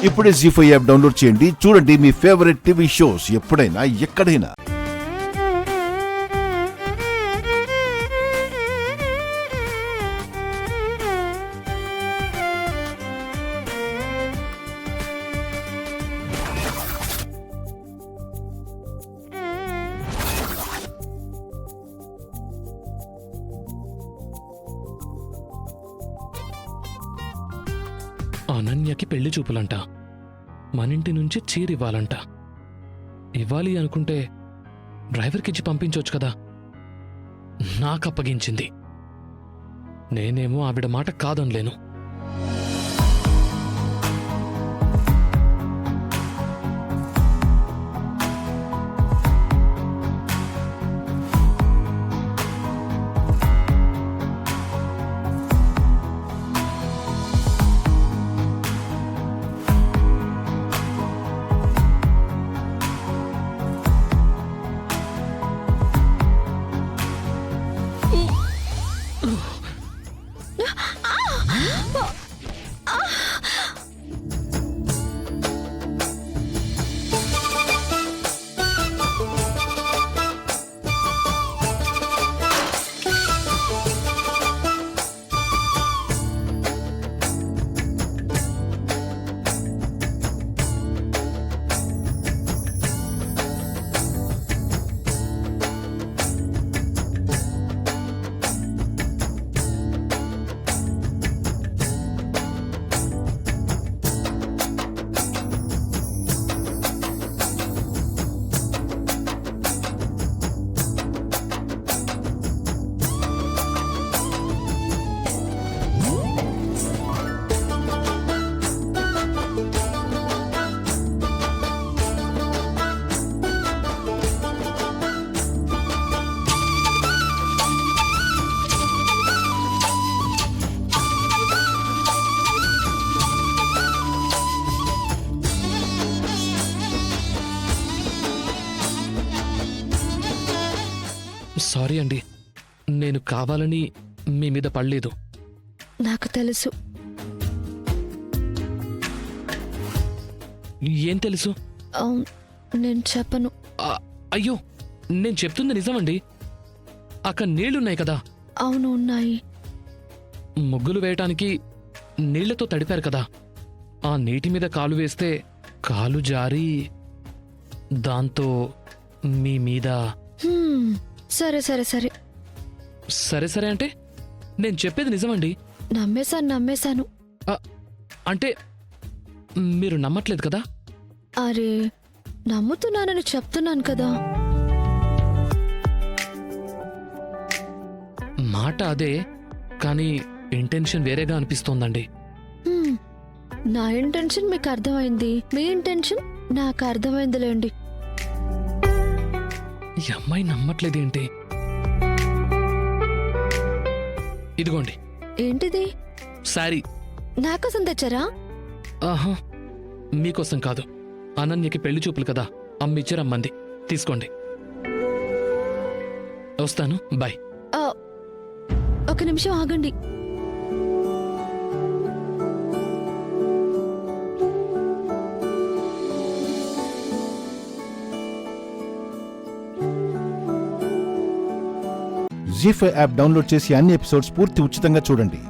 ఇప్పుడే జీ5 app download చేయండి. చూడండి మీ ఫేవరెట్ టీవీ షోస్ ఎప్పుడైనా ఎక్కడైనా. అనన్యకి పెళ్లి చూపులంట. మనింటి నుంచి చీరివ్వాలంట. ఇవ్వాలి అనుకుంటే డ్రైవర్కిచ్చి పంపించవచ్చు కదా. నాకప్పగించింది. నేనేమో ఆవిడ మాట కాదనలేను. సారీ అండి, నేను కావాలని మీ మీద పడలేదు. నాకు తెలుసు. ఏం తెలుసు? నేను చెప్పను. అయ్యో, నేను చెప్తుంది నిజమండి. అక్కడ నీళ్లున్నాయి కదా. అవును, ఉన్నాయి. ముగ్గులు వేయటానికి నీళ్లతో తడిపారు కదా. ఆ నీటి మీద కాలు వేస్తే కాలు జారి దాంతో మీ మీద. సరే సరే సరే సరే సరే అంటే నేను చెప్పేది నిజమండి. నమ్మేశాను. అంటే మీరు నమ్మట్లేదు కదా? అరే, నమ్ముతున్నానని చెప్తున్నాను కదా. మాట అదే, కానీ ఇంటెన్షన్ వేరేగా అనిపిస్తోందండి. నా ఇంటెన్షన్ మీకు అర్థమైంది, మీ ఇంటెన్షన్ నాకు అర్థమైందిలేండి. ఈ అమ్మాయి నమ్మట్లేదేంటి? ఇదిగోండి. ఏంటిది? సారీ. నాకోసం తెచ్చారా? ఆహా, మీకోసం కాదు. అనన్యకి పెళ్లి చూపులు కదా, అమ్మిచ్చారమ్మంది. తీసుకోండి. వస్తాను, బాయ్. ఒక నిమిషం ఆగండి. జీ5 యాప్ డౌన్లోడ్ చేసి అన్ని ఎపిసోడ్స్ పూర్తి ఉచితంగా చూడండి.